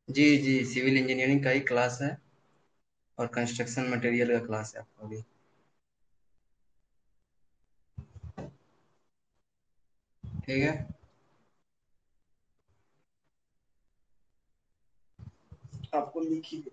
जी जी, civil engineering का ही class है और कंस्ट्रक्शन मटेरियल का क्लास है आपका भी। ठीक है। आपको लिखी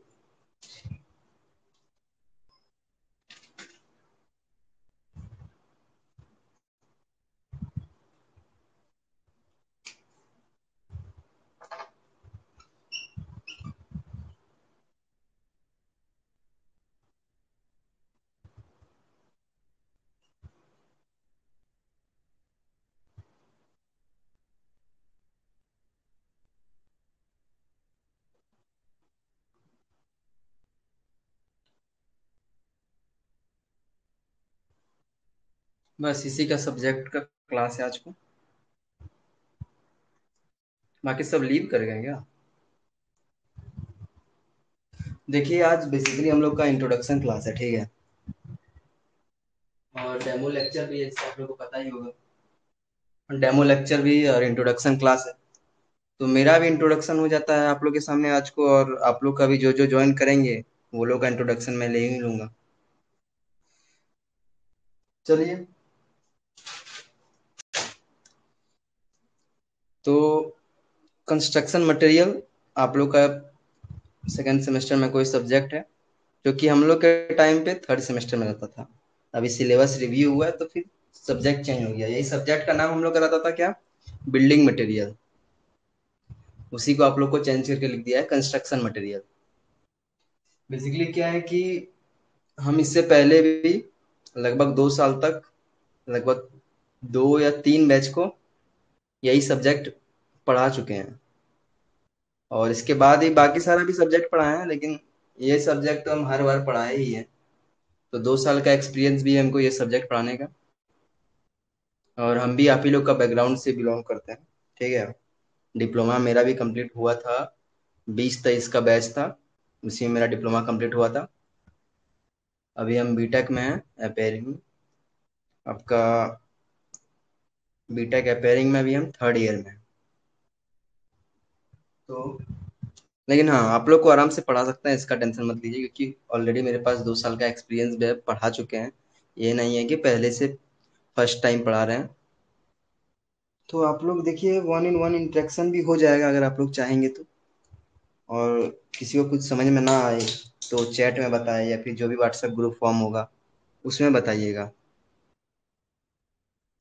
बस इसी का सब्जेक्ट का क्लास है आज को। बाकी सब लीव कर गए क्या? देखिए, आज बेसिकली हम लोग का इंट्रोडक्शन क्लास है, ठीक है। और डेमो लेक्चर भी है, जैसे आप लोग को पता ही होगा। डेमो लेक्चर भी और इंट्रोडक्शन क्लास है। तो मेरा भी इंट्रोडक्शन हो जाता है आप लोग के सामने आज को, और आप लोग का भी जो जो ज्वाइन करेंगे वो लोग का इंट्रोडक्शन मैं ले ही लूंगा। चलिए। तो कंस्ट्रक्शन मटेरियल आप लोग का सेकेंड सेमेस्टर में कोई सब्जेक्ट है जो कि हम लोग के टाइम पे थर्ड सेमेस्टर में रहता था। अभी सिलेबस रिव्यू हुआ है तो फिर सब्जेक्ट चेंज हो गया। यही सब्जेक्ट का नाम हम लोग का रहता था क्या? Building material. उसी को आप लोग को चेंज करके लिख दिया है कंस्ट्रक्शन मटेरियल। बेसिकली क्या है कि हम इससे पहले भी लगभग 2 साल तक, लगभग 2 या 3 बैच को यही सब्जेक्ट पढ़ा चुके हैं। और इसके बाद ही बाकी सारा भी सब्जेक्ट पढ़ाए हैं, लेकिन ये सब्जेक्ट तो हम हर बार पढ़ाए ही है। तो 2 साल का एक्सपीरियंस भी है हमको ये सब्जेक्ट पढ़ाने का। और हम भी आप ही लोग का बैकग्राउंड से बिलोंग करते हैं, ठीक है। डिप्लोमा मेरा भी कंप्लीट हुआ था। 2023 का बैच था, उसी में मेरा डिप्लोमा कंप्लीट हुआ था। अभी हम बीटेक में हैं, अपेयरिंग में। आपका बीटेक अपेयरिंग में भी हम थर्ड ईयर में हैं। तो लेकिन हाँ, आप लोग को आराम से पढ़ा सकते हैं, इसका टेंशन मत लीजिए, क्योंकि ऑलरेडी मेरे पास 2 साल का एक्सपीरियंस भी है, पढ़ा चुके हैं। ये नहीं है कि पहले से फर्स्ट टाइम पढ़ा रहे हैं। तो आप लोग देखिए, 1-in-1 इंटरेक्शन भी हो जाएगा अगर आप लोग चाहेंगे तो। और किसी को कुछ समझ में ना आए तो चैट में बताएं, या फिर जो भी व्हाट्सएप ग्रुप फॉर्म होगा उसमें बताइएगा।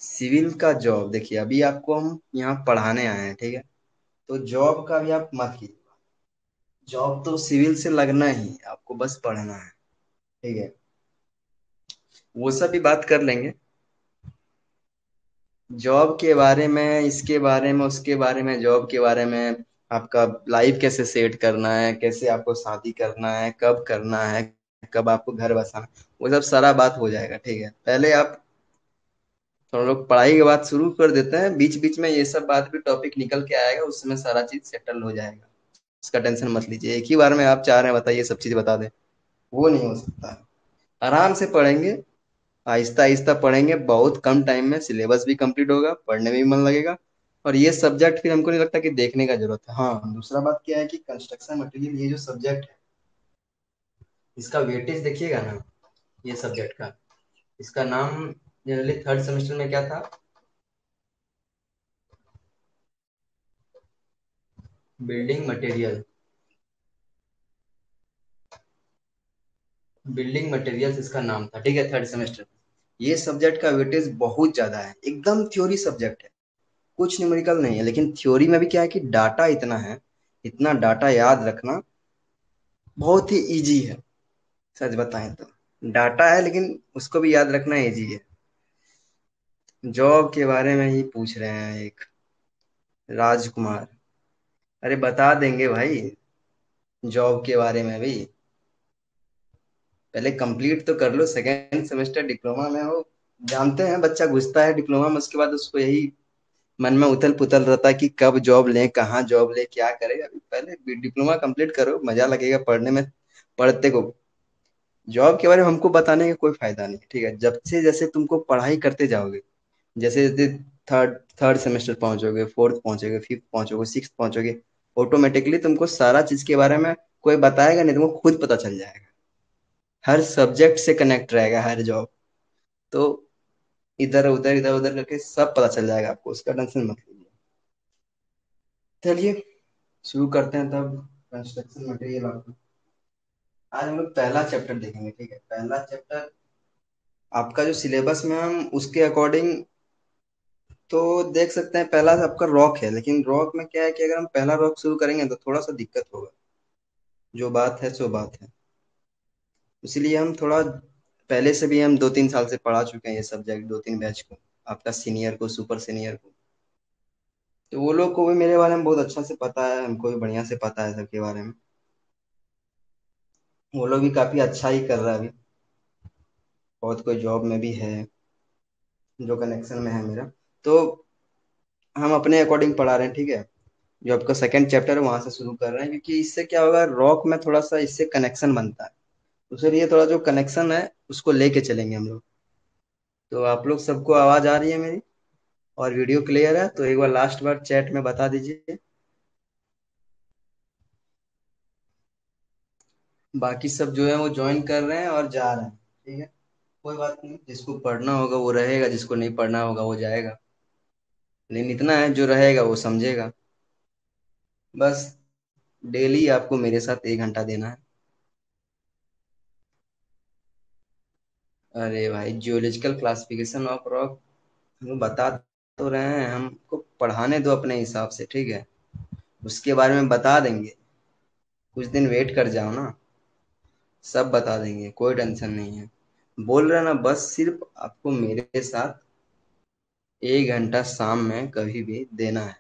सिविल का जॉब देखिए, अभी आपको हम यहाँ पढ़ाने आए हैं, ठीक है। तो जॉब का भी आप मत कीजिए। जॉब तो सिविल से लगना ही है, आपको बस पढ़ना है, ठीक है। वो सब भी बात कर लेंगे, जॉब के बारे में, इसके बारे में, उसके बारे में, जॉब के बारे में। आपका लाइफ कैसे सेट करना है, कैसे आपको शादी करना है, कब करना है, कब आपको घर बसाना, वो सब सारा बात हो जाएगा, ठीक है। पहले आप थोड़ा लोग पढ़ाई की बात शुरू कर देते हैं, बीच बीच में ये सब बात भी टॉपिक निकल के आएगा, उसमें सारा चीज सेटल हो जाएगा। इसका टेंशन मत लीजिए, एक ही बार में आप चाह रहे हैं बताइए सब चीज बता दें, वो नहीं हो सकता है। आराम से पढ़ेंगे, आहिस्ता आहिस्ता पढ़ेंगे, बहुत कम टाइम में सिलेबस भी कंप्लीट होगा, पढ़ने में भी मन लगेगा। और ये सब्जेक्ट फिर हमको नहीं लगता कि देखने का जरूरत है। हाँ, दूसरा बात क्या है कि कंस्ट्रक्शन मटेरियल ये जो सब्जेक्ट है, इसका वेटेज देखिएगा ना, ये सब्जेक्ट का, इसका नाम जनरली थर्ड सेमेस्टर में क्या था? Building material. बिल्डिंग मटेरियल्स इसका नाम था, ठीक है, थर्ड सेमेस्टर में। ये सब्जेक्ट का वेटेज बहुत ज्यादा है, एकदम थ्योरी सब्जेक्ट है, कुछ न्यूमेरिकल नहीं है। लेकिन थ्योरी में भी क्या है कि डाटा इतना है, इतना डाटा याद रखना बहुत ही इजी है। सच बताएं तो डाटा है, लेकिन उसको भी याद रखना इजी है। जॉब के बारे में ही पूछ रहे हैं एक राजकुमार। अरे बता देंगे भाई, जॉब के बारे में भी। पहले कंप्लीट तो कर लो, सेकेंड सेमेस्टर डिप्लोमा में हो। जानते हैं बच्चा घुसता है डिप्लोमा में, उसके बाद उसको यही मन में उथल पुथल रहता है कि कब जॉब लें, कहाँ जॉब ले, क्या करे। अभी पहले डिप्लोमा कंप्लीट करो, मजा लगेगा पढ़ने में। पढ़ते को जॉब के बारे में हमको बताने का कोई फायदा नहीं, ठीक है। जब से जैसे तुमको पढ़ाई करते जाओगे, जैसे जैसे थर्ड थर्ड सेमेस्टर पहुंचोगे, फोर्थ पहुंचोगे, फिफ्थ पहुंचोगे, सिक्स पहुंचोगे, ऑटोमेटिकली तुमको सारा चीज के बारे में कोई बताएगा नहीं, तुमको खुद पता चल जाएगा। हर सब्जेक्ट से कनेक्ट रहेगा हर जॉब। तो इधर उधर करके सब पता चल जाएगा आपको, उसका टेंशन मत लीजिए। चलिए शुरू करते हैं तब। कंस्ट्रक्शन मटेरियल आपको आज हम लोग पहला चैप्टर देखेंगे, ठीक है। पहला चैप्टर आपका जो सिलेबस में हम उसके अकॉर्डिंग तो देख सकते हैं। पहला आपका रॉक है, लेकिन रॉक में क्या है कि अगर हम पहला रॉक शुरू करेंगे तो थोड़ा सा दिक्कत होगा। जो बात है सो बात है। इसलिए हम थोड़ा पहले से भी हम 2-3 साल से पढ़ा चुके हैं ये सब्जेक्ट, 2-3 बैच को, आपका सीनियर को, सुपर सीनियर को। तो वो लोग को भी मेरे बारे में बहुत अच्छा से पता है, हमको भी बढ़िया से पता है सबके बारे में। वो लोग भी काफी अच्छा ही कर रहा है अभी, बहुत कोई जॉब में भी है जो कनेक्शन में है मेरा। तो हम अपने अकॉर्डिंग पढ़ा रहे हैं, ठीक है। जो आपका सेकंड चैप्टर है वहां से शुरू कर रहे हैं, क्योंकि इससे क्या होगा, रॉक में थोड़ा सा इससे कनेक्शन बनता है। उसके थोड़ा जो कनेक्शन है उसको लेके चलेंगे हम लोग। तो आप लोग सबको आवाज आ रही है मेरी और वीडियो क्लियर है? तो एक बार लास्ट बार चैट में बता दीजिए। बाकी सब जो है वो ज्वाइन कर रहे हैं और जा रहे हैं, ठीक है। कोई बात नहीं, जिसको पढ़ना होगा वो रहेगा, जिसको नहीं पढ़ना होगा वो जाएगा। लेकिन इतना है, जो रहेगा वो समझेगा। बस डेली आपको मेरे साथ 1 घंटा देना है। अरे भाई, जियोलॉजिकल क्लासिफिकेशन ऑफ रॉक हम बता तो रहे हैं, हमको पढ़ाने दो अपने हिसाब से, ठीक है। उसके बारे में बता देंगे, कुछ दिन वेट कर जाओ ना। सब बता देंगे, कोई टेंशन नहीं है। बोल रहे ना, बस सिर्फ आपको मेरे साथ 1 घंटा शाम में कभी भी देना है।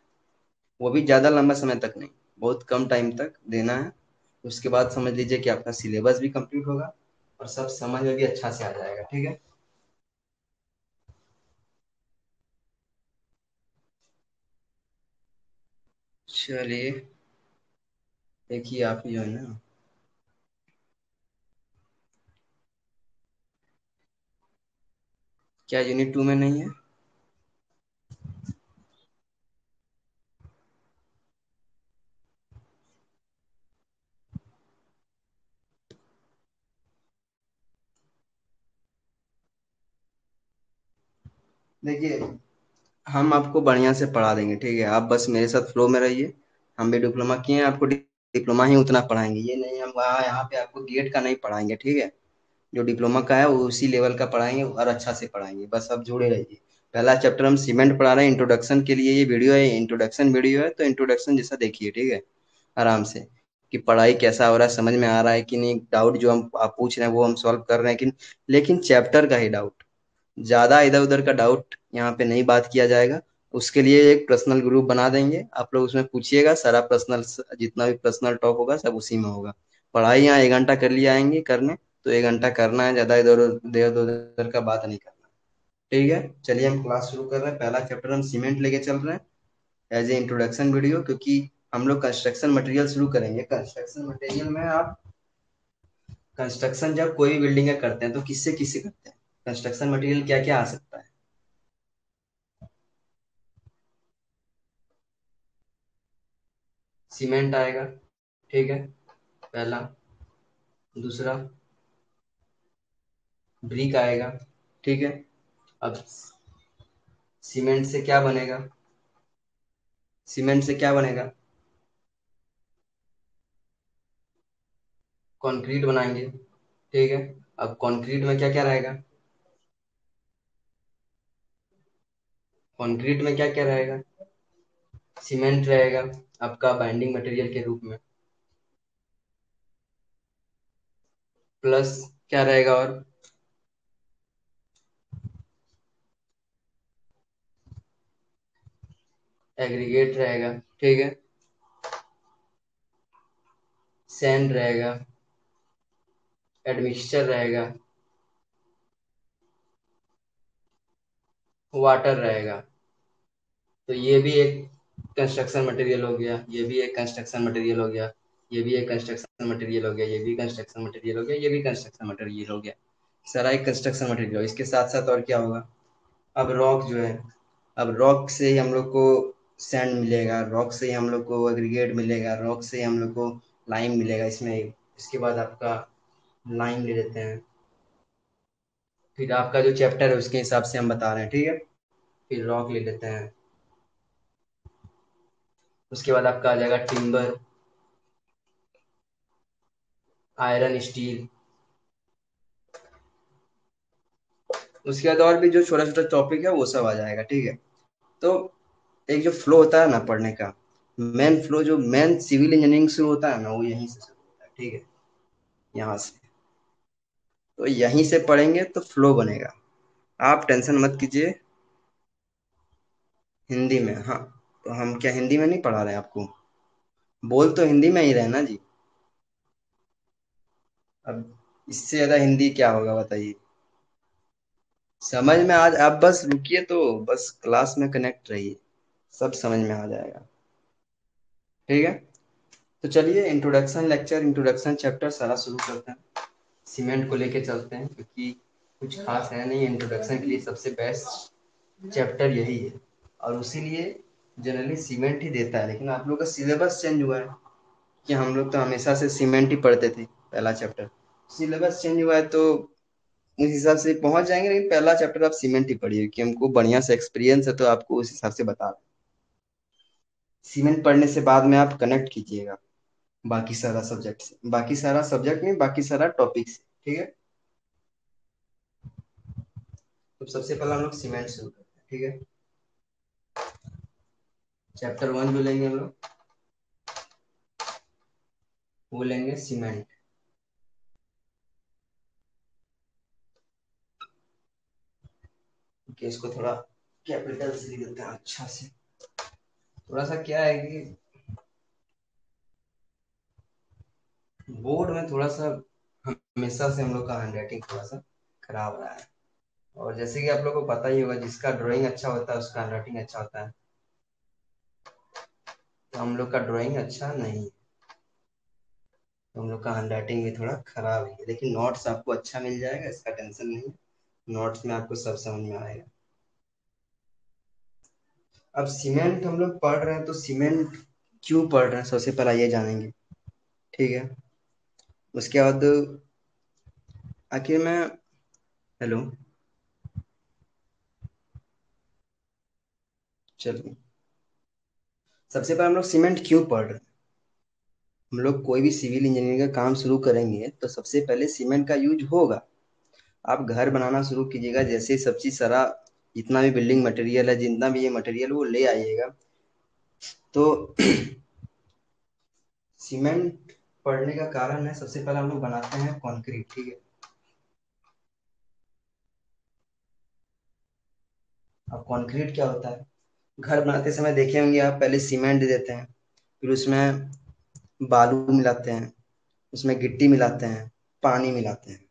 वो भी ज्यादा लंबा समय तक नहीं, बहुत कम टाइम तक देना है। उसके बाद समझ लीजिए कि आपका सिलेबस भी कंप्लीट होगा और सब समझ में भी अच्छा से आ जाएगा, ठीक है। चलिए, देखिए आप ही जो है ना, क्या यूनिट 2 में नहीं है? देखिए, हम आपको बढ़िया से पढ़ा देंगे, ठीक है। आप बस मेरे साथ फ्लो में रहिए। हम भी डिप्लोमा किए हैं, आपको डिप्लोमा ही उतना पढ़ाएंगे। ये नहीं हम वहाँ यहाँ पे आपको गेट का नहीं पढ़ाएंगे, ठीक है। जो डिप्लोमा का है वो उसी लेवल का पढ़ाएंगे और अच्छा से पढ़ाएंगे, बस आप जुड़े रहिए। पहला चैप्टर हम सीमेंट पढ़ा रहे हैं, इंट्रोडक्शन के लिए ये वीडियो है, इंट्रोडक्शन वीडियो है, तो इंट्रोडक्शन जैसा देखिए, ठीक है। आराम से, कि पढ़ाई कैसा हो रहा है, समझ में आ रहा है कि नहीं, डाउट जो हम आप पूछ रहे हैं वो हम सॉल्व कर रहे हैं कि नहीं। लेकिन चैप्टर का ही डाउट, ज्यादा इधर उधर का डाउट यहाँ पे नहीं बात किया जाएगा। उसके लिए एक पर्सनल ग्रुप बना देंगे, आप लोग उसमें पूछिएगा, सारा पर्सनल, जितना भी पर्सनल टॉक होगा सब उसी में होगा। पढ़ाई यहाँ 1 घंटा कर लिए आएंगे करने, तो 1 घंटा करना है, ज्यादा इधर उधर का बात नहीं करना। ठीक है, चलिए हम क्लास शुरू कर रहे हैं। पहला चैप्टर हम सीमेंट लेके चल रहे हैं एज ए इंट्रोडक्शन वीडियो, क्योंकि हम लोग कंस्ट्रक्शन मटेरियल शुरू करेंगे। कंस्ट्रक्शन मटेरियल में आप कंस्ट्रक्शन जब कोई भी बिल्डिंग का करते हैं तो किससे किससे करते हैं, कंस्ट्रक्शन मटेरियल क्या क्या आ सकता है? सीमेंट आएगा, ठीक है, पहला। दूसरा, ब्रिक आएगा, ठीक है। अब सीमेंट से क्या बनेगा? सीमेंट से क्या बनेगा? कंक्रीट बनाएंगे, ठीक है। अब कंक्रीट में क्या क्या रहेगा? कंक्रीट में क्या क्या रहेगा? सीमेंट रहेगा आपका बाइंडिंग मटेरियल के रूप में, प्लस क्या रहेगा और? एग्रीगेट रहेगा, ठीक है। सैंड रहेगा, एडमिक्सचर रहेगा, वाटर रहेगा। तो ये भी एक कंस्ट्रक्शन मटेरियल हो गया, ये भी एक कंस्ट्रक्शन मटेरियल हो गया, ये भी एक कंस्ट्रक्शन मटेरियल हो गया, ये भी कंस्ट्रक्शन मटेरियल हो गया, ये भी कंस्ट्रक्शन मटेरियल हो गया। सारा एक कंस्ट्रक्शन मटेरियल। इसके साथ साथ और क्या होगा? अब रॉक जो है, अब रॉक से ही हम लोग को सैंड मिलेगा, रॉक से ही हम लोग को एग्रीगेट मिलेगा, रॉक से ही हम लोग को लाइम मिलेगा इसमें। इसके बाद आपका लाइम ले लेते हैं। फिर आपका जो चैप्टर है उसके हिसाब से हम बता रहे हैं, ठीक है। फिर रॉक ले लेते हैं। उसके बाद आपका आ जाएगा टिम्बर, आयरन, स्टील। उसके बाद और भी जो छोटा छोटा टॉपिक है वो सब आ जाएगा, ठीक है। तो एक जो फ्लो होता है ना पढ़ने का, मेन फ्लो जो मेन सिविल इंजीनियरिंग शुरू होता है ना, वो यहीं से शुरू होता है, ठीक है। यहाँ से तो यहीं से पढ़ेंगे तो फ्लो बनेगा। आप टेंशन मत कीजिए। हिंदी में, हाँ। तो हम क्या हिंदी में नहीं पढ़ा रहे हैं आपको? बोल तो हिंदी में ही रहे ना जी। अब इससे ज्यादा हिंदी क्या होगा बताइए। समझ में आज आप बस रुकिए, तो बस क्लास में कनेक्ट रहिए, सब समझ में आ जाएगा, ठीक है। तो चलिए इंट्रोडक्शन लेक्चर, इंट्रोडक्शन चैप्टर सारा शुरू करते हैं। सीमेंट को लेके चलते हैं, क्योंकि कुछ खास है नहीं, इंट्रोडक्शन के लिए सबसे बेस्ट चैप्टर यही है। और उसीलिए जनरली सीमेंट ही देता है, लेकिन आप लोग का सिलेबस चेंज हुआ है कि हम लोग तो हमेशा से सीमेंट ही पढ़ते थे पहला चैप्टर। सिलेबस चेंज हुआ है तो उस हिसाब से पहुंच जाएंगे, लेकिन पहला चैप्टर आप सीमेंट ही पढ़िए, कि हमको बढ़िया से एक्सपीरियंस है तो आपको उस हिसाब से बता रहे हैं। सीमेंट पढ़ने से बाद में आप कनेक्ट कीजिएगा बाकी सारा सब्जेक्ट से, बाकी सारा सब्जेक्ट नहीं, बाकी सारा टॉपिक से, ठीक है। तो सबसे पहला हम लोग सीमेंट शुरू करते हैं, ठीक है। चैप्टर 1 जो लेंगे हम लोग, वो लेंगे सीमेंट। कि इसको थोड़ा कैपिटल से लिख देते हैं अच्छा से। थोड़ा सा क्या है कि बोर्ड में थोड़ा सा हमेशा से हम लोग का हैंड राइटिंग थोड़ा सा खराब रहा है। और जैसे कि आप लोग को पता ही होगा, जिसका ड्राइंग अच्छा होता है उसका हैंड राइटिंग अच्छा होता है। तो हम लोग का ड्राइंग अच्छा नहीं है, तो हम लोग का हैंड राइटिंग भी थोड़ा खराब है, लेकिन नोट्स आपको अच्छा मिल जाएगा, इसका टेंशन नहीं है। नोट्स में आपको सब समझ में आएगा। अब सीमेंट हम लोग पढ़ रहे हैं, तो सीमेंट क्यों पढ़ रहे हैं सबसे पहला ये जानेंगे, ठीक है। उसके बाद आखिर में, हेलो, चलिए सबसे पहले हम लोग सीमेंट क्यों पढ़ रहे हैं। हम लोग कोई भी सिविल इंजीनियरिंग का काम शुरू करेंगे तो सबसे पहले सीमेंट का यूज होगा। आप घर बनाना शुरू कीजिएगा, जैसे ही सब चीज सारा जितना भी बिल्डिंग मटेरियल है, जितना भी ये मटेरियल वो ले आइएगा, तो सीमेंट पढ़ने का कारण है, सबसे पहले हम लोग बनाते हैं कंक्रीट, ठीक है। अब कंक्रीट क्या होता है, घर बनाते समय देखे होंगे आप, पहले सीमेंट देते हैं, फिर उसमें बालू मिलाते हैं, उसमें गिट्टी मिलाते हैं, पानी मिलाते हैं,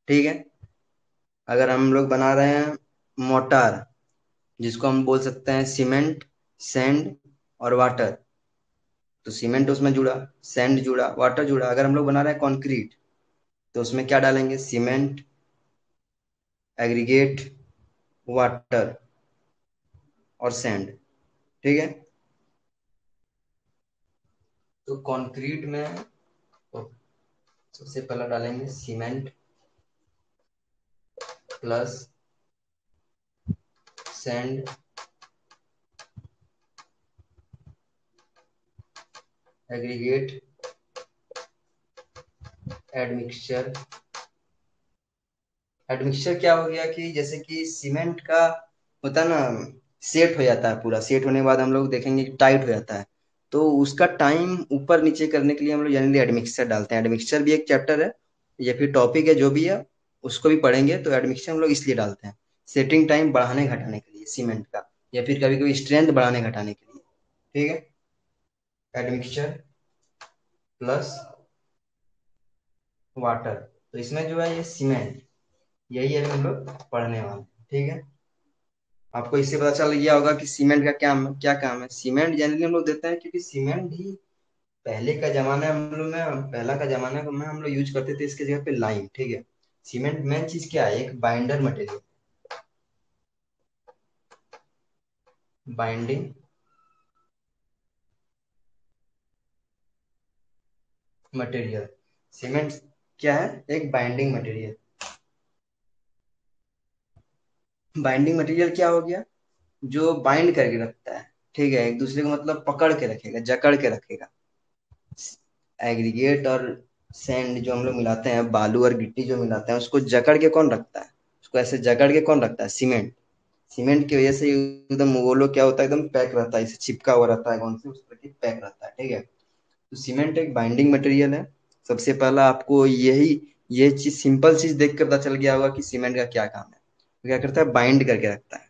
ठीक है। अगर हम लोग बना रहे हैं मोटार, जिसको हम बोल सकते हैं सीमेंट, सैंड और वाटर, तो सीमेंट उसमें जुड़ा, सैंड जुड़ा, वाटर जुड़ा। अगर हम लोग बना रहे हैं कंक्रीट, तो उसमें क्या डालेंगे, सीमेंट, एग्रीगेट, वाटर और सैंड, ठीक है। तो कंक्रीट में तो सबसे पहला डालेंगे cement plus sand, aggregate, admixture. Admixture क्या हो गया कि जैसे कि सीमेंट का होता है ना, सेट हो जाता है, पूरा सेट होने के बाद हम लोग देखेंगे कि टाइट हो जाता है, तो उसका टाइम ऊपर नीचे करने के लिए हम लोग जनरली एडमिक्सचर डालते हैं। एडमिक्सचर भी एक चैप्टर है या फिर टॉपिक है, जो भी है उसको भी पढ़ेंगे। तो एडमिक्सचर हम लोग इसलिए डालते हैं, सेटिंग टाइम बढ़ाने घटाने के लिए सीमेंट का, या फिर कभी कभी स्ट्रेंथ बढ़ाने घटाने के लिए, ठीक है। एडमिक्सचर प्लस वाटर, तो इसमें जो है ये सीमेंट, यही है हम लोग पढ़ने वाले, ठीक है। आपको इससे पता चल गया होगा कि सीमेंट का क्या काम है। सीमेंट जनरली हम लोग देते हैं क्योंकि सीमेंट ही पहले का जमाना हम लोग में, पहला का जमाना में हम लोग यूज करते थे इसके जगह पे लाइम, ठीक है। सीमेंट मेन चीज क्या है, एक binder material, binding material. Cement क्या है? एक बाइंडिंग मटेरियल। बाइंडिंग मटेरियल क्या हो गया? जो बाइंड करके रखता है, ठीक है, एक दूसरे को मतलब पकड़ के रखेगा, जकड़ के रखेगा। एग्रीगेट और सैंड जो हम लोग मिलाते हैं, बालू और गिट्टी जो मिलाते हैं, उसको जकड़ के कौन रखता है? उसको ऐसे जकड़ के कौन रखता है? सीमेंट। सीमेंट की वजह से एकदम वो लोग क्या होता है, एकदम पैक रहता है, इसे चिपका हुआ रहता है कौन से उस पर, पैक रहता है, ठीक है। तो सीमेंट एक बाइंडिंग मटेरियल है। सबसे पहला आपको ये चीज, सिंपल चीज देख कर पता चल गया होगा कि सीमेंट का क्या काम है। वो क्या करता है? बाइंड करके रखता है।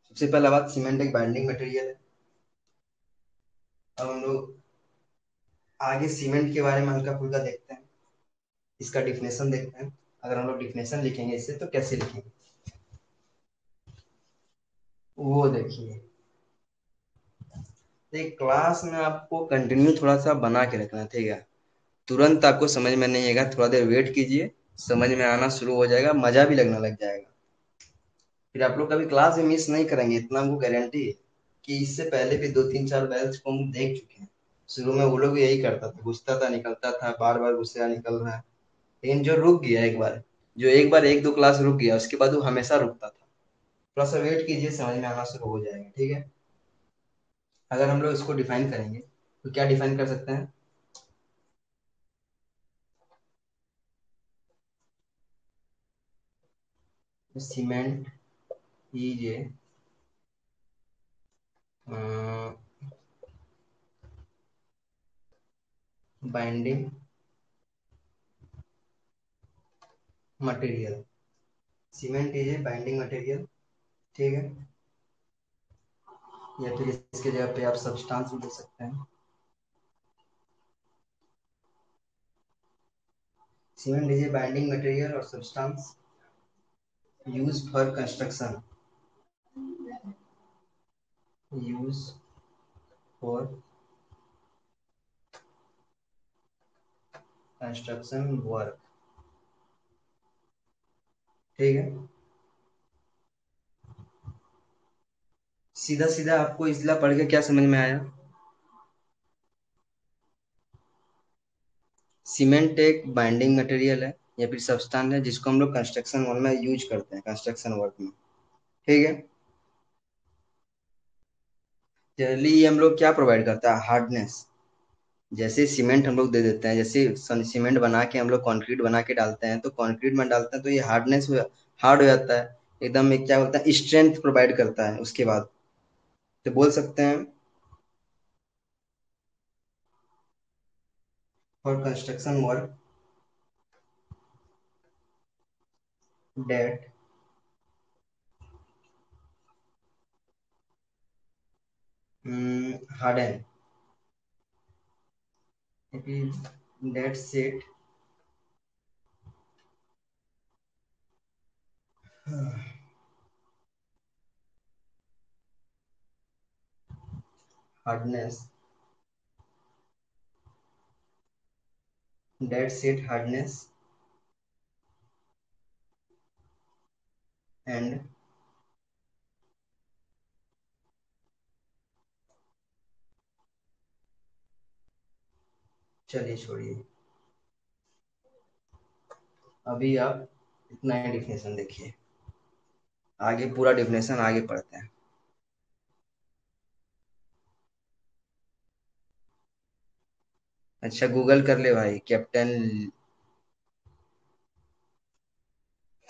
सबसे पहला बात, सीमेंट एक बाइंडिंग मटेरियल है। अब हम लोग आगे सीमेंट के बारे में हल्का फुल्का देखते हैं, इसका डिफिनेशन देखते हैं। अगर हम लोग डिफिनेशन लिखेंगे इससे, तो कैसे लिखेंगे वो देखिए। एक क्लास में आपको कंटिन्यू थोड़ा सा बना के रखना है, ठीक है। तुरंत आपको समझ में नहीं आएगा, थोड़ा देर वेट कीजिए, समझ में आना शुरू हो जाएगा, मजा भी लगने लग जाएगा। फिर आप लोग कभी क्लास में मिस नहीं करेंगे, इतना हमको गारंटी है। कि इससे पहले भी दो तीन चार बैच को हम देख चुके हैं। शुरू में वो लोग भी यही करता था, घुसता था निकलता था, बार बार घुसेगा निकल रहा है। लेकिन जो रुक गया एक बार, जो एक बार एक दो क्लास रुक गया, उसके बाद वो हमेशा रुकता था। थोड़ा सा वेट कीजिए, समझ में आना शुरू हो जाएगा, ठीक है। अगर हम लोग इसको डिफाइन करेंगे, तो क्या डिफाइन कर सकते हैं? Cement is a binding material. Cement is a binding material, ठीक है। या फिर इसके जगह पे आप सब्सटेंस भी दे सकते हैं। Cement is a binding material और substance use for construction. Use for construction work, ठीक है। सीधा सीधा आपको इसला पढ़ के क्या समझ में आया? सीमेंट एक बाइंडिंग मटेरियल है या फिर सब्सटेंस है, जिसको हम लोग कंस्ट्रक्शन वर्क में यूज करते हैं, कंस्ट्रक्शन वर्क में, ठीक है। जनरली ये हम लोग क्या प्रोवाइड करता है? हार्डनेस। जैसे सीमेंट हम लोग दे देते हैं, जैसे सीमेंट बना के हम लोग कंक्रीट बना के डालते हैं, तो कंक्रीट में डालते हैं तो ये हार्ड हो जाता है। एकदम एक क्या बोलता है, स्ट्रेंथ प्रोवाइड करता है उसके बाद। तो बोल सकते हैं for construction work that harden, that set hardness, that set hardness and, चलिए छोड़िए, अभी आप इतना ही डिफिनेशन देखिए, आगे पूरा डिफिनेशन आगे पढ़ते हैं। अच्छा गूगल कर ले भाई, कैप्टन।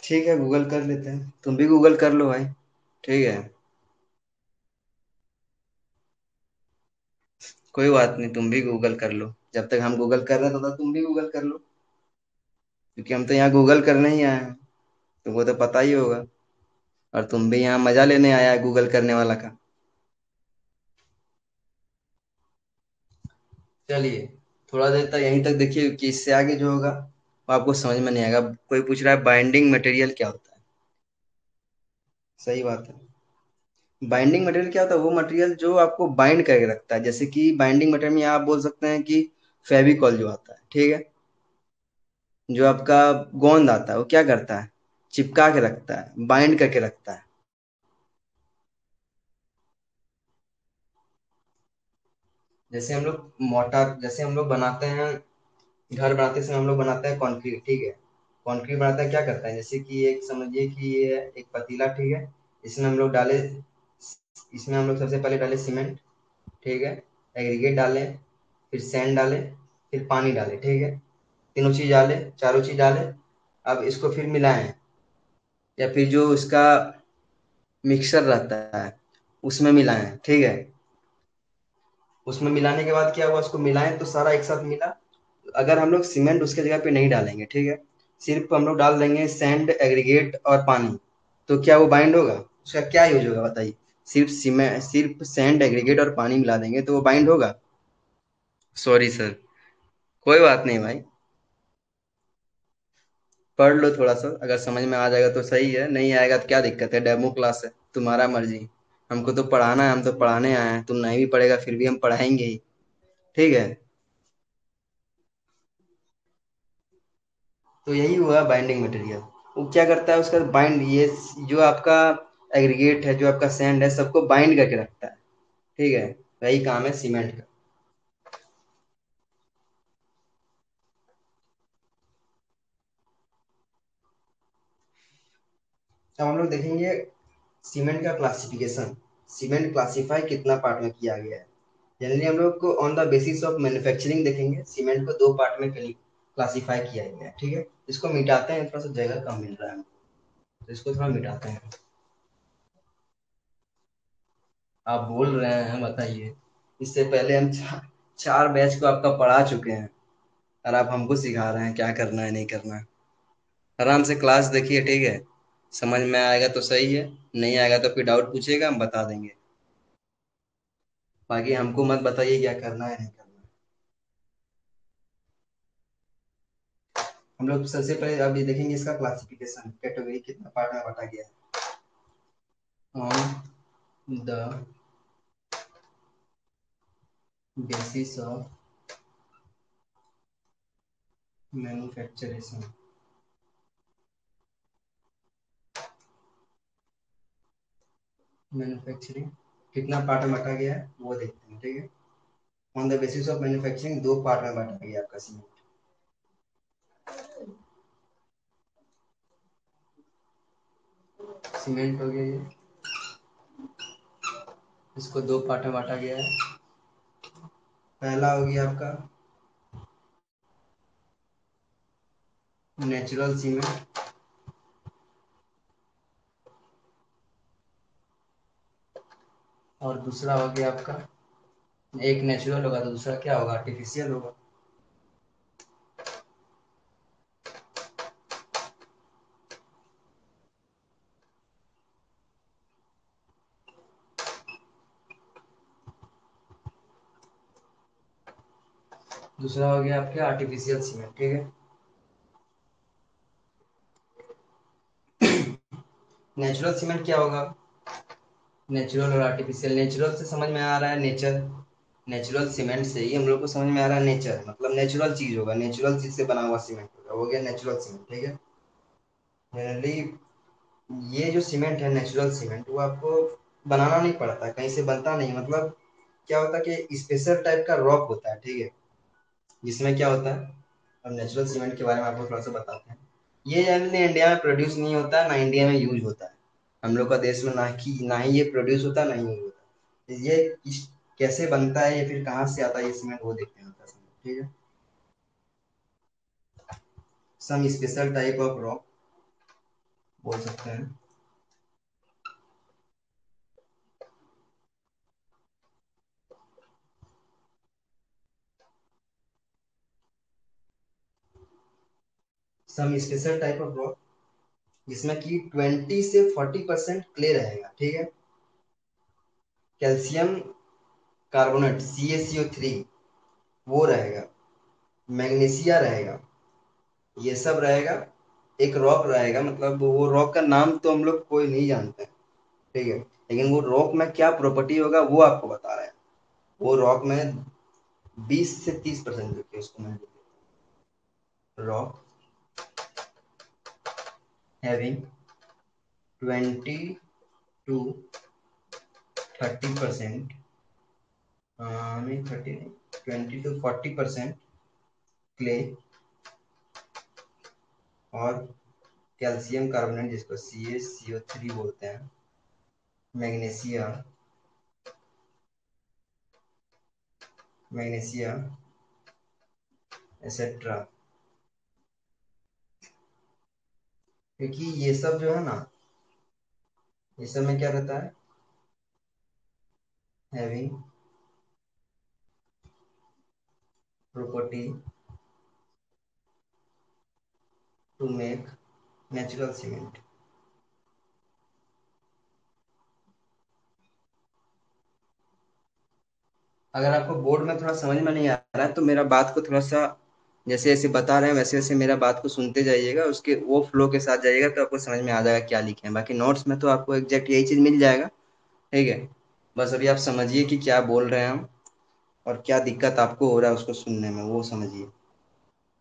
ठीक है, गूगल कर लेते हैं, तुम भी गूगल कर लो भाई, ठीक है। कोई बात नहीं, तुम भी गूगल कर लो, जब तक हम गूगल कर रहे हैं तब तक तुम भी गूगल कर लो। क्योंकि हम तो यहाँ गूगल करने ही आए हैं, तुमको तो पता ही होगा। और तुम भी यहाँ मजा लेने आया है गूगल करने वाला का। चलिए, थोड़ा देर तक यहीं तक देखिए, कि इससे आगे जो होगा वो आपको समझ में नहीं आएगा। कोई पूछ रहा है बाइंडिंग मटेरियल क्या होता है? सही बात है। बाइंडिंग मटेरियल क्या होता है? वो मटेरियल जो आपको बाइंड करके रखता है। जैसे कि बाइंडिंग मटेरियल में आप बोल सकते हैं कि फेविकॉल जो आता है, ठीक है, जो आपका गोंद आता है, वो क्या करता है? चिपका के रखता है, बाइंड करके रखता है। जैसे हम लोग बनाते हैं, घर बनाते समय हम लोग बनाते हैं कंक्रीट, ठीक है। कंक्रीट बनाते हैं, क्या करता है, जैसे कि एक समझिए कि ये एक पतीला, ठीक है। इसमें हम लोग डाले इसमें हम लोग सबसे पहले डाले सीमेंट, ठीक है। एग्रीगेट डाले, फिर सैंड डाले, फिर पानी डाले, ठीक है। तीनों चीज डाले, चारों चीज डाले। अब इसको फिर मिलाएं, या फिर जो इसका मिक्सर रहता है उसमें मिलाएं, ठीक है। उसमें मिलाने के बाद क्या हुआ, उसको मिलाएं तो सारा एक साथ मिला। अगर हम लोग सीमेंट उसके जगह पे नहीं डालेंगे, ठीक है, सिर्फ हम लोग डाल देंगे सैंड, एग्रीगेट और पानी, तो क्या वो बाइंड होगा? उसका क्या यूज होगा बताइए? सिर्फ सैंड, एग्रीगेट और पानी मिला देंगे तो वो बाइंड होगा? Sorry sir. कोई बात नहीं भाई, पढ़ लो थोड़ा सा, अगर समझ में आ जाएगा तो सही है, नहीं आएगा तो क्या दिक्कत है, डेमो क्लास है, तुम्हारा मर्जी। हमको तो पढ़ाना है, हम तो पढ़ाने आए हैं, तुम नहीं भी पढ़ेगा फिर भी हम पढ़ाएंगे ही, ठीक है। तो यही हुआ बाइंडिंग मटेरियल। वो क्या करता है, उसका बाइंड, ये जो आपका एग्रीगेट है, जो आपका सैंड है, सबको बाइंड करके रखता है, ठीक है। वही काम है सीमेंट का। अब हम लोग देखेंगे सीमेंट का क्लासिफिकेशन। सीमेंट क्लासिफाई कितना पार्ट में किया गया है। जनरली हम लोग को on the basis of manufacturing देखेंगे, सीमेंट को दो पार्ट में क्लासिफाई किया गया है, ठीक है। इसको मिटाते हैं, थोड़ा सा जगह कम मिल रहा है हमको, तो इसको थोड़ा मिटाते हैं। आप बोल रहे हैं, बताइए। इससे पहले हम चार बैच को आपका पढ़ा चुके हैं, और आप हमको सिखा रहे हैं क्या करना है नहीं करना है। आराम से क्लास देखिए, ठीक है। समझ में आएगा तो सही है, नहीं आएगा तो फिर डाउट पूछिएगा, हम बता देंगे। बाकी हमको मत बताइए क्या करना है नहीं करना है। हम लोग सबसे पहले अभी देखेंगे इसका क्लासिफिकेशन, कैटेगरी कितना पार्ट में बांटा गया है। On the basis of manufacturation, manufacturing कितना पार्ट में बांटा गया है वो देखते हैं, ठीक है। On the basis of manufacturing दो पार्ट में बांटा गया आपका सीमेंट। सीमेंट हो गया ये, इसको दो पार्ट में बांटा गया है। पहला हो गया आपका नेचुरल सीमेंट, और दूसरा हो गया आपका, एक नेचुरल होगा तो दूसरा क्या होगा, आर्टिफिशियल होगा। दूसरा हो गया आपके आर्टिफिशियल सीमेंट, ठीक है। नेचुरल सीमेंट क्या होगा? नेचुरल और आर्टिफिशियल, नेचुरल से समझ में आ रहा है नेचर, नेचुरल सीमेंट से ही हम लोग को समझ में आ रहा है नेचर, मतलब नेचुरल चीज होगा, नेचुरल चीज से बना हुआ सीमेंट होगा, हो गया नेचुरल सीमेंट, ठीक है। जनरली ये जो सीमेंट है, नेचुरल सीमेंट, वो आपको बनाना नहीं पड़ता, कहीं से बनता नहीं, मतलब क्या होता है कि स्पेशल टाइप का रॉक होता है, ठीक है। जिसमें क्या होता है, अब नेचुरल सीमेंट के बारे में आपको थोड़ा सा बताते हैं। ये जनरली इंडिया में प्रोड्यूस नहीं होता है, ना इंडिया में यूज होता है। हम लोग का देश में ना ही ये प्रोड्यूस होता है, ना ही यूज होता है। ये कैसे बनता है या फिर कहाँ से आता है ये सीमेंट, वो देखते हैं थोड़ा सा, ठीक है। Some special type of rock बोल सकते हैं। Some special type of rock जिसमें कि 20 से 40% क्ले रहेगा, ठीक है। कैल्शियम कार्बोनेट CaCO3 वो रहेगा, मैग्नीशिया रहेगा, ये सब रहेगा। एक रॉक रहेगा, मतलब वो रॉक का नाम तो हम लोग कोई नहीं जानते, ठीक है। लेकिन वो रॉक में क्या प्रॉपर्टी होगा वो आपको बता रहे हैं। वो रॉक में 20 से 30% देखिए उसको मैं, रॉक हैविंग 20 to 30%, नहीं 30 नहीं, 20 to 40% क्ले और कैल्शियम कार्बोनेट जिसको CaCO3 बोलते हैं, मैग्नीशिया मैग्नीशिया एक्सेट्रा। क्योंकि ये सब जो है ना, ये सब में क्या रहता है, having property to make natural cement. अगर आपको बोर्ड में थोड़ा समझ में नहीं आ रहा है तो मेरा बात को थोड़ा सा जैसे जैसे बता रहे हैं वैसे वैसे मेरा बात को सुनते जाइएगा, उसके वो फ्लो के साथ जाइएगा तो आपको समझ में आ जाएगा क्या लिखे हैं। बाकी नोट्स में तो आपको एग्जैक्ट यही चीज मिल जाएगा, ठीक है। बस अभी आप समझिए कि क्या बोल रहे हैं हम और क्या दिक्कत आपको हो रहा है उसको सुनने में, वो समझिए।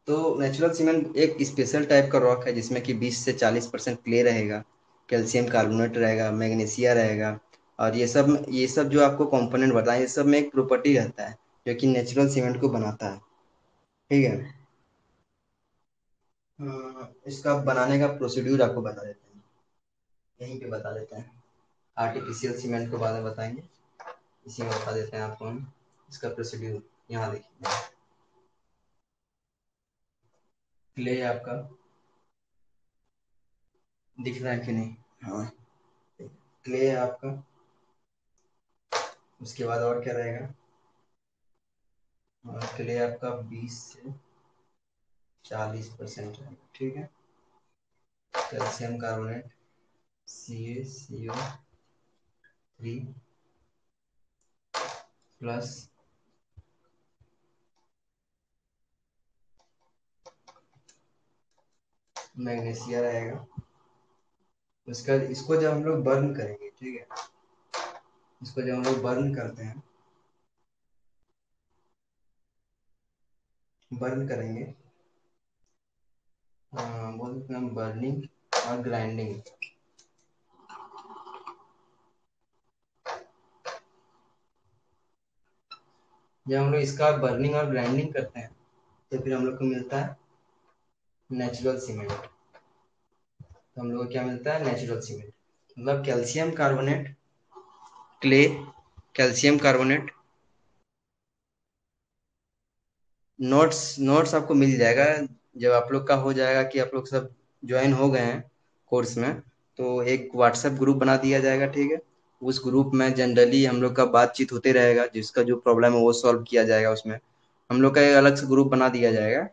तो नेचुरल सीमेंट एक स्पेशल टाइप का रॉक है जिसमें कि 20 से 40% क्ले रहेगा, कैल्शियम कार्बोनेट रहेगा, मैग्नीशिया रहेगा, और ये सब जो आपको कंपोनेंट बताए, ये सब में एक प्रॉपर्टी रहता है जो कि नेचुरल सीमेंट को बनाता है, ठीक है। इसका बनाने का प्रोसीड्यूर आपको बता देते हैं, यहीं पे बता देते हैं। आर्टिफिशियल सीमेंट के बारे में बताएंगे, इसी में बता देते हैं आपको हम इसका प्रोसीड्यूर। यहाँ देखिए, क्ले आपका दिख रहा है कि नहीं, हाँ, क्ले है आपका। उसके बाद और क्या रहेगा, और क्ले आपका 20 से 40% रहेगा, ठीक है। Calcium carbonate CaCO3 plus magnesia रहेगा। उसका इसको जब हम लोग बर्न करेंगे, ठीक है, इसको जब हम लोग बर्न करते हैं, बर्न करेंगे, बोलते हैं बर्निंग और ग्राइंडिंग। जब हम लोग इसका बर्निंग और ग्राइंडिंग करते हैं तो फिर हम लोग को मिलता है नेचुरल सीमेंट। तो हम लोग को क्या मिलता है, नेचुरल सीमेंट। मतलब calcium carbonate, clay, calcium carbonate. Notes notes आपको मिल जाएगा जब आप लोग का हो जाएगा कि आप लोग सब ज्वाइन हो गए हैं कोर्स में, तो एक व्हाट्सएप ग्रुप बना दिया जाएगा, ठीक है। उस ग्रुप में जनरली हम लोग का बातचीत होते रहेगा, जिसका जो प्रॉब्लम है वो सॉल्व किया जाएगा। उसमें हम लोग का एक अलग से ग्रुप बना दिया जाएगा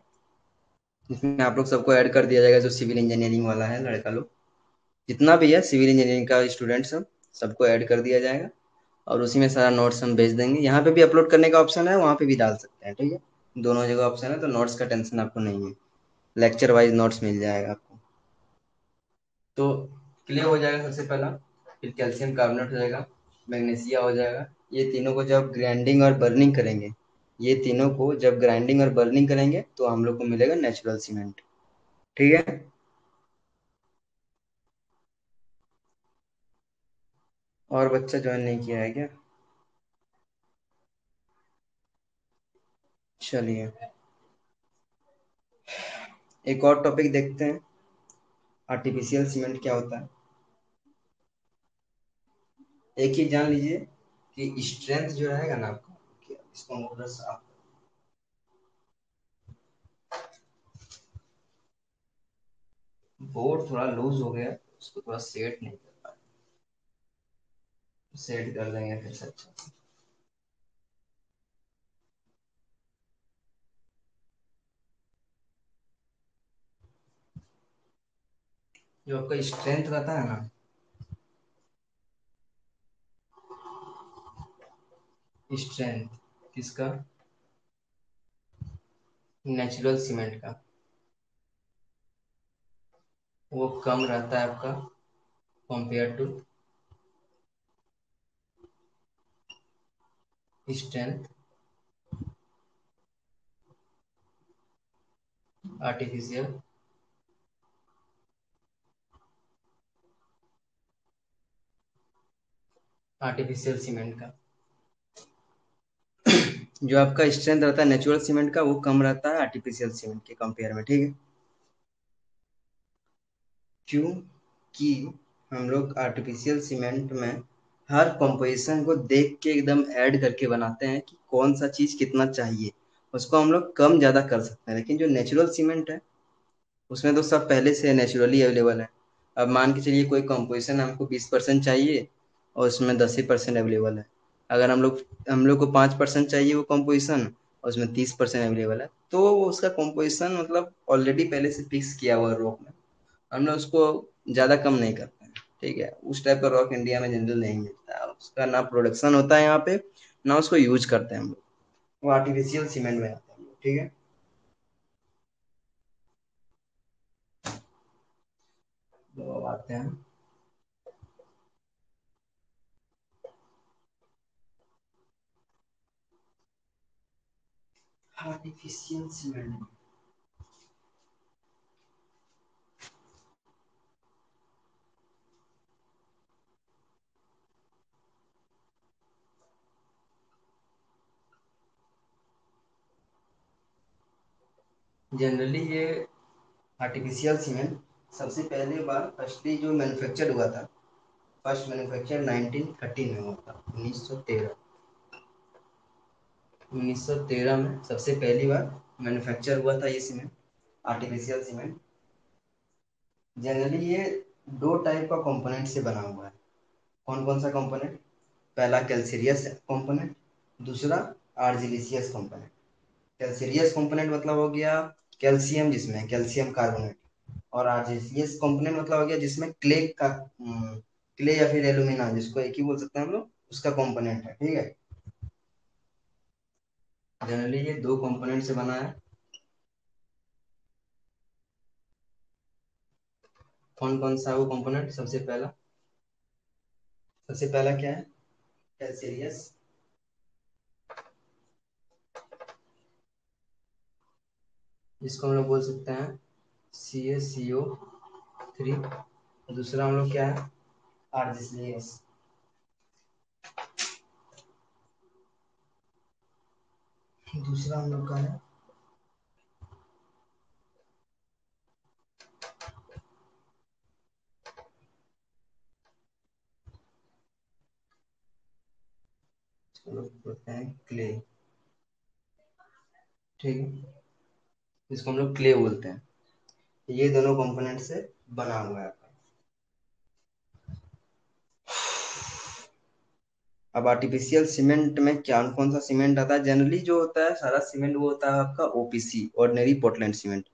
जिसमें आप लोग सबको ऐड कर दिया जाएगा, जो सिविल इंजीनियरिंग वाला है लड़का लोग, जितना भी है सिविल इंजीनियरिंग का स्टूडेंट सब, सबको ऐड कर दिया जाएगा। और उसी में सारा नोट्स हम भेज देंगे। यहाँ पे भी अपलोड करने का ऑप्शन है, वहाँ पे भी डाल सकते हैं, ठीक है। दोनों जगह ऑप्शन है, तो नोट्स का टेंशन आपको नहीं है, लेक्चर वाइज नोट्स मिल जाएगा आपको। तो क्लियर हो जाएगा सबसे पहला, फिर कैल्शियम कार्बोनेट हो जाएगा, मैग्नीशिया हो जाएगा। ये तीनों को जब ग्राइंडिंग और बर्निंग करेंगे, ये तीनों को जब ग्राइंडिंग और बर्निंग करेंगे तो हम लोग को मिलेगा नेचुरल सीमेंट, ठीक है। और बच्चा ज्वाइन नहीं किया है क्या? चलिए एक और टॉपिक देखते हैं, आर्टिफिशियल सीमेंट क्या होता है। एक ही जान लीजिए कि स्ट्रेंथ जो रहेगा ना आपका, इसको हम थोड़ा सा बोर्ड थोड़ा लूज हो गया, उसको थोड़ा सेट नहीं कर पाए, सेट कर देंगे फिर से अच्छा। जो आपका स्ट्रेंथ रहता है ना, स्ट्रेंथ किसका, नेचुरल सीमेंट का, वो कम रहता है आपका compare to strength artificial artificial cement का जो आपका स्ट्रेंथ रहता है नेचुरल सीमेंट का वो कम रहता है आर्टिफिशियल सीमेंट के कंपेयर में, ठीक है। क्योंकि हम लोग आर्टिफिशियल सीमेंट में हर कंपोजिशन को देख के एकदम ऐड करके बनाते हैं कि कौन सा चीज कितना चाहिए, उसको हम लोग कम ज्यादा कर सकते हैं। लेकिन जो नेचुरल सीमेंट है उसमें तो सब पहले से नेचुरली अवेलेबल है। अब मान के चलिए कोई कंपोजिशन हमको 20% चाहिए और उसमें 10% अवेलेबल है। अगर हम लोग को 5% चाहिए वो कंपोजिशन और उसमें 30% अवेलेबल है, तो उसका कंपोजिशन मतलब ऑलरेडी पहले से फिक्स किया हुआ रॉक में, हम लोग उसको ज्यादा कम नहीं करते हैं, ठीक है। उस टाइप का रॉक इंडिया में जनरल नहीं मिलता है, उसका ना प्रोडक्शन होता है यहाँ पे, ना उसको यूज करते हैं हम लोग। वो आर्टिफिशियल सीमेंट में आता है हम लोग, ठीक है। तो अब आते हैं आर्टिफिशियल सीमेंट। जनरली ये आर्टिफिशियल सीमेंट सबसे पहले बार फर्स्टली जो मैन्युफैक्चर हुआ था, फर्स्ट मैन्युफैक्चर 1913 में हुआ था, 1913। 1913 में सबसे पहली बार मैन्युफैक्चर हुआ था ये सीमेंट, आर्टिफिशियल सीमेंट। जनरली ये दो टाइप का कंपोनेंट से बना हुआ है। कौन कौन सा कंपोनेंट? पहला कैल्सीरियस कंपोनेंट, दूसरा आर्जिलिशियस कंपोनेंट। कैल्सीरियस कंपोनेंट मतलब हो गया कैल्शियम, जिसमें कैल्शियम कार्बोनेट, और आर्जिलिशियस कंपोनेंट मतलब हो गया जिसमें क्ले का क्ले या फिर एल्यूमिना, जिसको एक ही बोल सकते हैं हम लोग, उसका कंपोनेंट है, ठीक है। जनरली ये दो कंपोनेंट से बना है। कौन कौन सा वो कंपोनेंट? सबसे पहला क्या है? कैल्सीरियस, जिसको हम लोग बोल सकते हैं CaCO3। दूसरा हम लोग क्या है? आर्जिलियस। दूसरा हम लोग का है, इसको लोग बोलते हैं क्ले, ठीक है। इसको हम लोग क्ले बोलते हैं। ये दोनों कंपोनेंट से बना हुआ है। अब आर्टिफिशियल सीमेंट में क्या कौन सा सीमेंट आता है? जनरली जो होता है सारा सीमेंट वो होता है आपका ओपीसी, ऑर्डिनरी पोर्टलैंड सीमेंट।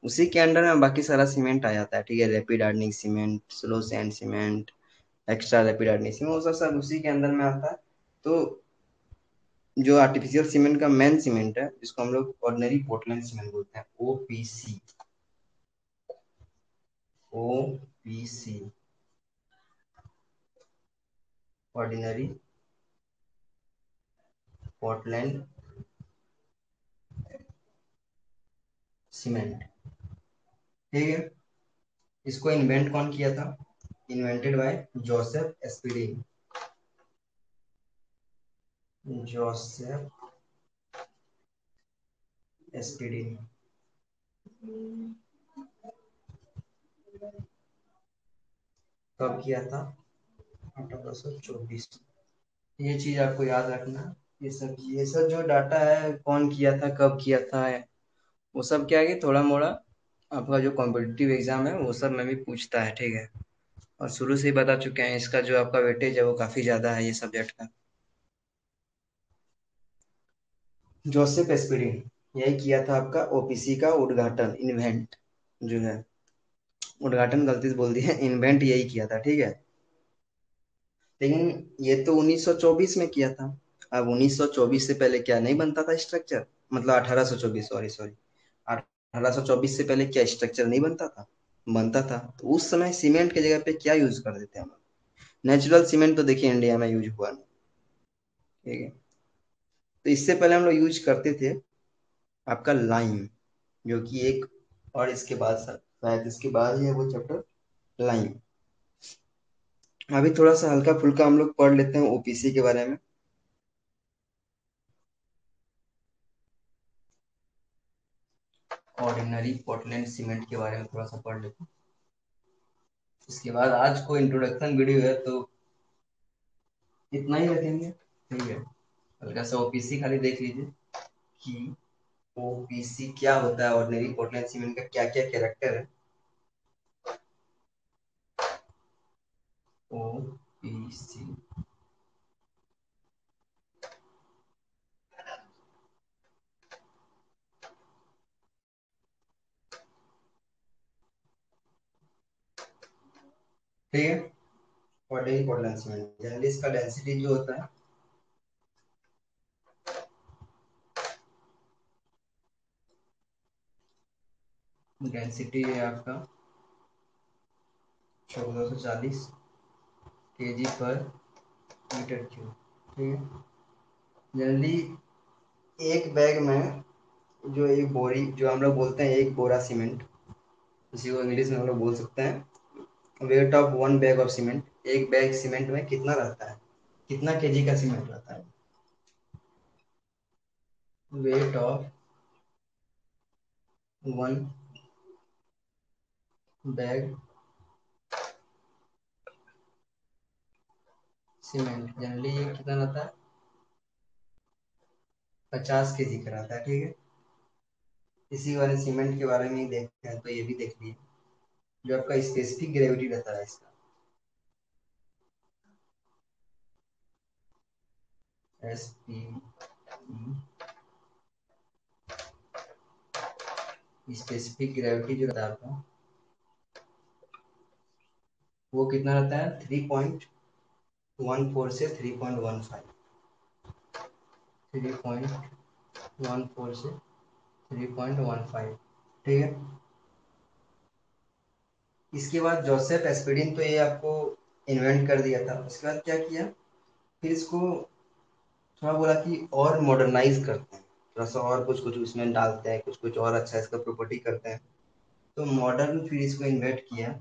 उसी के अंडर में बाकी सारा सीमेंट आ जाता है, ठीक है। Rapid hardening cement, slow sand cement, extra rapid hardening cement, वो सब सब उसी के अंदर में आता है। तो जो आर्टिफिशियल सीमेंट का मेन सीमेंट है, जिसको हम लोग ऑर्डिनरी पोर्टलैंड सीमेंट बोलते हैं, OPC. OPC, ordinary Portland cement, ठीक है। इसको इन्वेंट कौन किया था? Invented by Joseph aspirin. Joseph aspirin. कब किया था? 1824। ये चीज आपको याद रखना। ये सब जो डाटा है, कौन किया था, कब किया था, है वो सब क्या है कि थोड़ा मोड़ा आपका जो कॉम्पिटिटिव एग्जाम है वो सब में भी पूछता है, ठीक है। और शुरू से ही बता चुके हैं इसका जो आपका वेटेज है वो काफी ज्यादा है ये सब्जेक्ट का। जोसेफ एस्पिरिन, यही किया था आपका ओपीसी का उद्घाटन, इन्वेंट जो है, उद्घाटन गलती से बोल दिया, इन्वेंट यही किया था, ठीक है। लेकिन ये तो 1924 में किया था। अब 1924 से पहले क्या नहीं बनता था स्ट्रक्चर? मतलब 1824, सॉरी सॉरी, 1824 से पहले क्या स्ट्रक्चर नहीं बनता था? बनता था। तो उस समय सीमेंट की जगह पे क्या यूज कर देते हैं हम? नेचुरल सीमेंट तो देखिए इंडिया में यूज हुआ नहीं, ठीक है। तो इससे पहले हम लोग यूज करते थे आपका लाइम, जो कि एक, और इसके बाद शायद इसके बाद ही है वो चैप्टर, लाइम। अभी थोड़ा सा हल्का फुल्का हम लोग पढ़ लेते हैं ओपीसी के बारे में। ऑर्डिनरी पोर्टलैंड सीमेंट के बारे में थोड़ा सा पढ़ लेते हैं। उसके बाद आज को इंट्रोडक्शन वीडियो है तो इतना ही रखेंगे, ठीक है। हल्का सा ओपीसी खाली देख लीजिए कि ओपीसी क्या होता है, ऑर्डिनरी पोर्टलैंड सीमेंट का क्या क्या कैरेक्टर है। ओपीसी, ठीक है। ऑर्डिनरी पोर्टलैंड सीमेंट जनरली इसका डेंसिटी जो होता है, डेंसिटी है आपका 1440 kg/m³, ठीक है। जनरली एक बैग में जो एक बोरी, जो हम लोग बोलते हैं एक बोरा सीमेंट, इसी को इंग्लिश में हम लोग बोल सकते हैं weight of one bag of cement. एक बैग सीमेंट में कितना रहता है, कितना केजी का सीमेंट रहता है। Weight of one bag cement, generally ये कितना रहता है, 50 kg का रहता है, ठीक है। इसी वाले सीमेंट के बारे में ही देखते हैं तो ये भी देख लीजिए जो आपका स्पेसिफिक ग्रेविटी रहता है इसका, एस पी स्पेसिफिक ग्रेविटी जो रहता है आपका, वो कितना रहता है 3.14 से 3.15, 3.14 से 3.15, ठीक है। इसके बाद जोसेफ एस्पिरिन तो ये आपको इन्वेंट कर दिया था। उसके बाद क्या किया, फिर इसको थोड़ा बोला कि और मॉडर्नाइज करते हैं, थोड़ा सा और कुछ कुछ उसमें डालते हैं, कुछ कुछ और अच्छा इसका प्रॉपर्टी करते हैं। तो मॉडर्न फिर इसको इन्वेंट किया